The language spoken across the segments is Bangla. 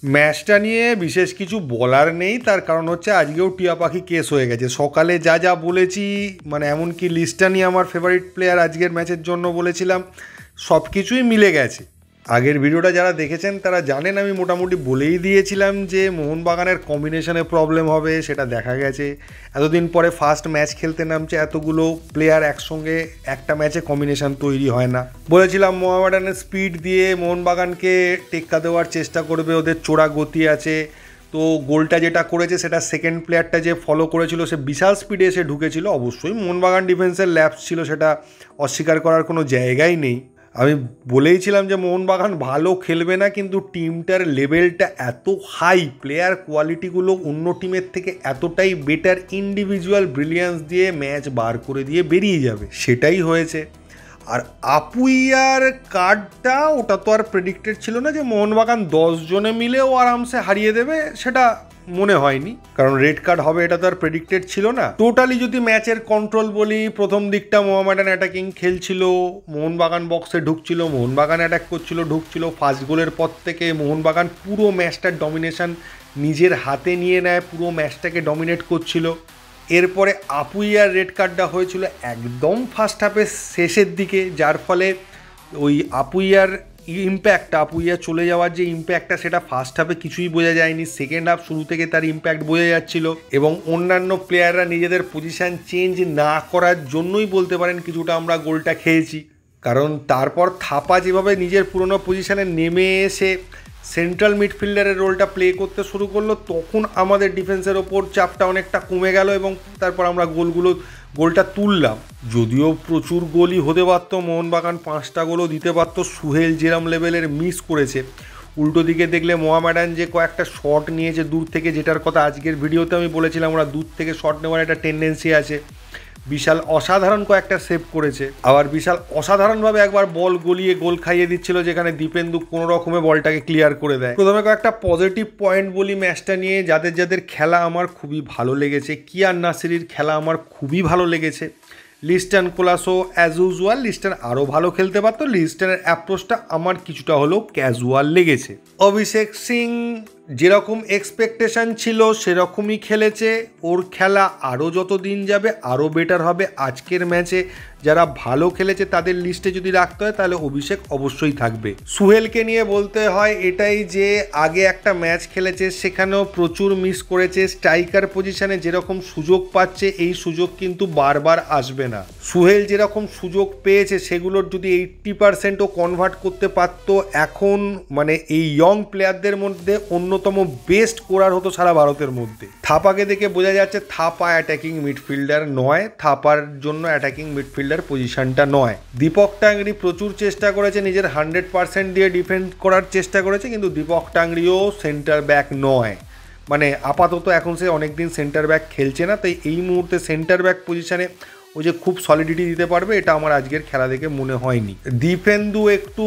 ম্যাচটা নিয়ে বিশেষ কিছু বলার নেই, তার কারণ হচ্ছে আজকেও টিয়া পাখি কেস হয়ে গেছে। সকালে যা যা বলেছি, মানে এমনকি লিস্টটা নিয়ে আমার ফেভারিট প্লেয়ার আজকের ম্যাচের জন্য বলেছিলাম, সব কিছুই মিলে গেছে। আগের ভিডিওটা যারা দেখেছেন তারা জানেন আমি মোটামুটি বলেই দিয়েছিলাম যে মোহনবাগানের কম্বিনেশনে প্রবলেম হবে, সেটা দেখা গেছে। এতদিন পরে ফার্স্ট ম্যাচ খেলতে নামছে, এতগুলো প্লেয়ার একসঙ্গে একটা ম্যাচে কম্বিনেশন তৈরি হয় না। বলেছিলাম মোহামেডানের স্পিড দিয়ে মোহনবাগানকে টেক্কা দেওয়ার চেষ্টা করবে, ওদের চোরা গতি আছে। তো গোলটা যেটা করেছে সেটা সেকেন্ড প্লেয়ারটা যে ফলো করেছিল সে বিশাল স্পিডে এসে ঢুকেছিল। অবশ্যই মোহনবাগান ডিফেন্সের ল্যাপস ছিল, সেটা অস্বীকার করার কোনো জায়গাই নেই। আমি বলেইছিলাম যে মোহনবাগান ভালো খেলবে না, কিন্তু টিমটার লেভেলটা এত হাই, প্লেয়ার কোয়ালিটিগুলো অন্য টিমের থেকে এতটাই বেটার, ইন্ডিভিজুয়াল ব্রিলিয়ান্স দিয়ে ম্যাচ বার করে দিয়ে বেরিয়ে যাবে, সেটাই হয়েছে। আর আপুইয়ার কার্ডটা ওটা তো আর প্রেডিক্টেড ছিল না যে মোহনবাগান 10 জনে মিলেও আরামসে হারিয়ে দেবে, সেটা মনে হয়নি, কারণ রেড কার্ড হবে এটা তো আর প্রেডিক্টেড ছিল না। টোটালি যদি ম্যাচের কন্ট্রোল বলি, প্রথম দিকটা মোহামেডান অ্যাটাকিং খেলছিল, মোহনবাগান বক্সে ঢুকছিল, মোহনবাগান অ্যাটাক করছিল, ঢুকছিল। ফার্স্ট গোলের পর থেকে মোহনবাগান পুরো ম্যাচটার ডমিনেশন নিজের হাতে নিয়ে নেয়, পুরো ম্যাচটাকে ডমিনেট করছিল। এরপরে আপুইয়ার রেড কার্ডটা হয়েছিল একদম ফার্স্ট হাফের শেষের দিকে, যার ফলে ওই আপুইয়ার আপুইয়া চলে যাওয়ার যে ইম্প্যাক্টটা সেটা ফার্স্ট হাফে কিছুই বোঝা যায়নি। সেকেন্ড হাফ শুরু থেকে তার ইম্প্যাক্ট বোঝা যাচ্ছিল, এবং অন্যান্য প্লেয়াররা নিজেদের পজিশান চেঞ্জ না করার জন্যই বলতে পারেন কিছুটা আমরা গোলটা খেয়েছি। কারণ তারপর থাপা যেভাবে নিজের পুরনো পজিশানে নেমে এসে সেন্ট্রাল মিডফিল্ডারের রোলটা প্লে করতে শুরু করলো, তখন আমাদের ডিফেন্সের ওপর চাপটা অনেকটা কমে গেল, এবং তারপর আমরা গোলটা তুললাম। যদিও প্রচুর গোলই হতে পারতো, মোহনবাগান 5টা গোলও দিতে পারতো। সুহেল যেরম লেভেলের মিস করেছে, উল্টো দিকে দেখলে মোহামেডান যে কয়েকটা শট নিয়েছে দূর থেকে, যেটার কথা আজকের ভিডিওতে আমি বলেছিলাম, ওরা দূর থেকে শট নেওয়ার একটা টেন্ডেন্সি আছে। বিশাল অসাধারণ কয়েকটা সেভ করেছে, আবার বিশাল অসাধারণভাবে একবার বল গলিয়ে গোল খাইয়ে দিচ্ছিল, যেখানে দীপেন্দু কোনো রকমে বলটাকে ক্লিয়ার করে দেয়। প্রথমে কয়েকটা পজিটিভ পয়েন্ট বলি ম্যাচটা নিয়ে, যাদের যাদের খেলা আমার খুবই ভালো লেগেছে। কিয়ান নাসিরির খেলা আমার খুবই ভালো লেগেছে। Liston Colaco as usual, Liston আরও ভালো খেলতে পারতো। লিস্টনের অ্যাপ্রোচটা আমার কিছুটা হলেও ক্যাজুয়াল লেগেছে। অভিষেক সিং যেরকম এক্সপেকটেশন ছিল সেরকমই খেলেছে। ওর খেলা আরও যত দিন যাবে আরও বেটার হবে। আজকের ম্যাচে যারা ভালো খেলেছে তাদের লিস্টে যদি রাখতে হয় তাহলে অভিষেক অবশ্যই থাকবে। সুহেলকে নিয়ে বলতে হয় এটাই যে আগে একটা ম্যাচ খেলেছে, সেখানেও প্রচুর মিস করেছে। স্ট্রাইকার পজিশনে যেরকম সুযোগ পাচ্ছে, এই সুযোগ কিন্তু বারবার আসবে না। সুহেল যেরকম সুযোগ পেয়েছে সেগুলোর যদি 80%ও কনভার্ট করতে পারতো, এখন মানে এই ইয়ং প্লেয়ারদের মধ্যে অন্যতম বেস্ট কোরার হতো সারা ভারতের মধ্যে। থাপাকে দেখে বোঝা যাচ্ছে থাপা অ্যাটাকিং মিডফিল্ডার নয়, থাপার জন্য অ্যাটাকিং মিডফিল্ডার পজিশনটা নয়। দীপক টাংরি প্রচুর চেষ্টা করেছে, নিজের 100% দিয়ে ডিফেন্ড করার চেষ্টা করেছে, কিন্তু দীপক টাংরিও সেন্টার ব্যাক নয়। মানে আপাতত এখন সে অনেকদিন সেন্টার ব্যাক খেলছে না, তাই এই মুহূর্তে সেন্টার ব্যাক পজিশনে ও যে খুব সলিডিটি দিতে পারবে এটা আমার আজকের খেলা দেখে মনে হয়নি। দীপেন্দু একটু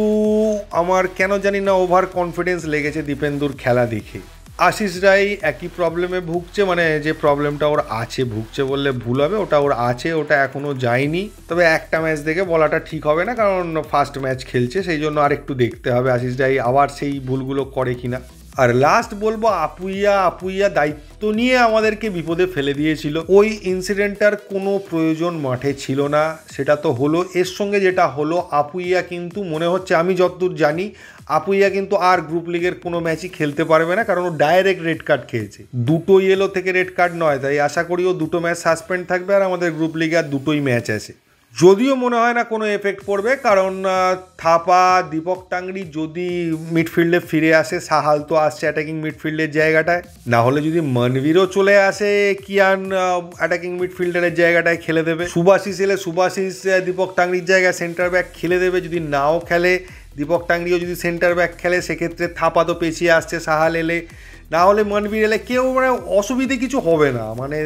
আমার কেন জানি না ওভার কনফিডেন্স লেগেছে দীপেন্দুর খেলা দেখে। আশিস রায় একই প্রবলেমে ভুগছে, মানে যে প্রবলেমটা ওর আছে, ভুগছে বললে ভুল হবে, ওটা ওর আছে, ওটা এখনও যায়নি। তবে একটা ম্যাচ দেখে বলাটা ঠিক হবে না, কারণ ফার্স্ট ম্যাচ খেলছে, সেই জন্য আর একটু দেখতে হবে আশিস রায় আবার সেই ভুলগুলো করে কিনা। আর লাস্ট বলবো আপুইয়া দায়িত্ব নিয়ে আমাদেরকে বিপদে ফেলে দিয়েছিল। ওই ইনসিডেন্টটার কোনো প্রয়োজন মাঠে ছিল না, সেটা তো হলো। এর সঙ্গে যেটা হলো, আপুইয়া কিন্তু মনে হচ্ছে, আমি যতদূর জানি, আপুইয়া কিন্তু আর গ্রুপ লিগের কোনো ম্যাচই খেলতে পারবে না, কারণ ও ডাইরেক্ট রেড কার্ড খেয়েছে। 2টো ইয়েলো থেকে রেড কার্ড নয়, তাই আশা করি ও 2টো ম্যাচ সাসপেন্ড থাকবে। আর আমাদের গ্রুপ লিগে আর 2টোই ম্যাচ আছে, যদিও মনে হয় না কোনো এফেক্ট পড়বে, কারণ থাপা দীপক টাংরি যদি মিডফিল্ডে ফিরে আসে, সাহাল তো আসছে অ্যাটাকিং মিডফিল্ডের জায়গাটায়, না হলে যদি মনবীরও চলে আসে, কিয়ান অ্যাটাকিং মিডফিল্ডারের জায়গাটায় খেলে দেবে। সুভাশিস এলে সুভাশিস দীপক টাংরির জায়গায় সেন্টার ব্যাক খেলে দেবে। যদি নাও খেলে, দীপক টাংরিও যদি সেন্টার ব্যাক খেলে, সেক্ষেত্রে থাপা তো পেছিয়ে আসছে সাহাল এলে, না হলে মনবীর এলে, কেউ মানে অসুবিধে কিছু হবে না। মানে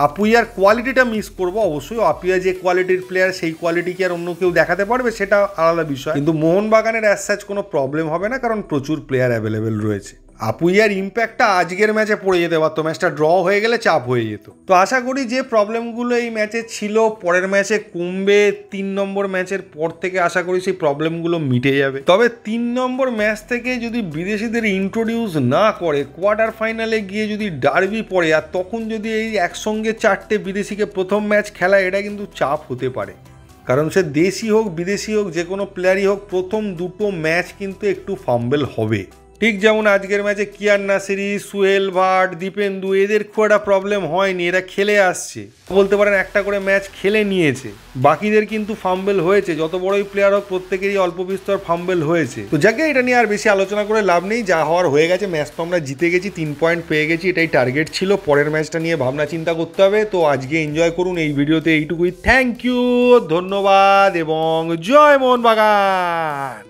আপুইয়ার কোয়ালিটিটা মিস করবো অবশ্যই। আপুইয়া যে কোয়ালিটির প্লেয়ার, সেই কোয়ালিটি কি আর অন্য কেউ দেখাতে পারবে, সেটা আলাদা বিষয়। কিন্তু মোহনবাগানের অ্যাজ সাচ কোনো প্রবলেম হবে না, কারণ প্রচুর প্লেয়ার অ্যাভেলেবেল রয়েছে। আপুইয়ার ইম্প্যাক্টটা আজকের ম্যাচে পড়ে যেতে পারতো, ম্যাচটা ড্র হয়ে গেলে চাপ হয়ে যেত। তো আশা করি যে প্রবলেমগুলো এই ম্যাচে ছিল পরের ম্যাচে কমবে, 3 নম্বর ম্যাচের পর থেকে আশা করি সেই প্রবলেমগুলো মিটে যাবে। তবে 3 নম্বর ম্যাচ থেকে যদি বিদেশিদের ইন্ট্রোডিউস না করে, কোয়ার্টার ফাইনালে গিয়ে যদি ডার্বি পড়ে আর তখন যদি এই একসঙ্গে 4টে বিদেশিকে প্রথম ম্যাচ খেলা, এটা কিন্তু চাপ হতে পারে। কারণ সে দেশি হোক বিদেশি হোক যে কোনো প্লেয়ারই হোক, প্রথম দুটো ম্যাচ কিন্তু একটু ফাম্বেল হবে। ঠিক যেমন আজকের ম্যাচে কিয়ান নাসিরি, সোহেল ভাট, দীপেন্দু এদের খুব একটা প্রবলেম হয়নি, এরা খেলে আসছে, বলতে পারেন একটা করে ম্যাচ খেলে নিয়েছে। বাকিদের কিন্তু ফাম্বেল হয়েছে, যত বড়ই প্লেয়ার হোক প্রত্যেকেরই অল্প বিস্তর ফাম্বেল হয়েছে। তো যাকে এটা নিয়ে আর বেশি আলোচনা করে লাভ নেই, যা হওয়ার হয়ে গেছে। ম্যাচ তো আমরা জিতে গেছি, 3 পয়েন্ট পেয়ে গেছি, এটাই টার্গেট ছিল। পরের ম্যাচটা নিয়ে ভাবনা চিন্তা করতে হবে। তো আজকে এনজয় করুন, এই ভিডিওতে এইটুকুই। থ্যাংক ইউ, ধন্যবাদ এবং জয় মোহনবাগান।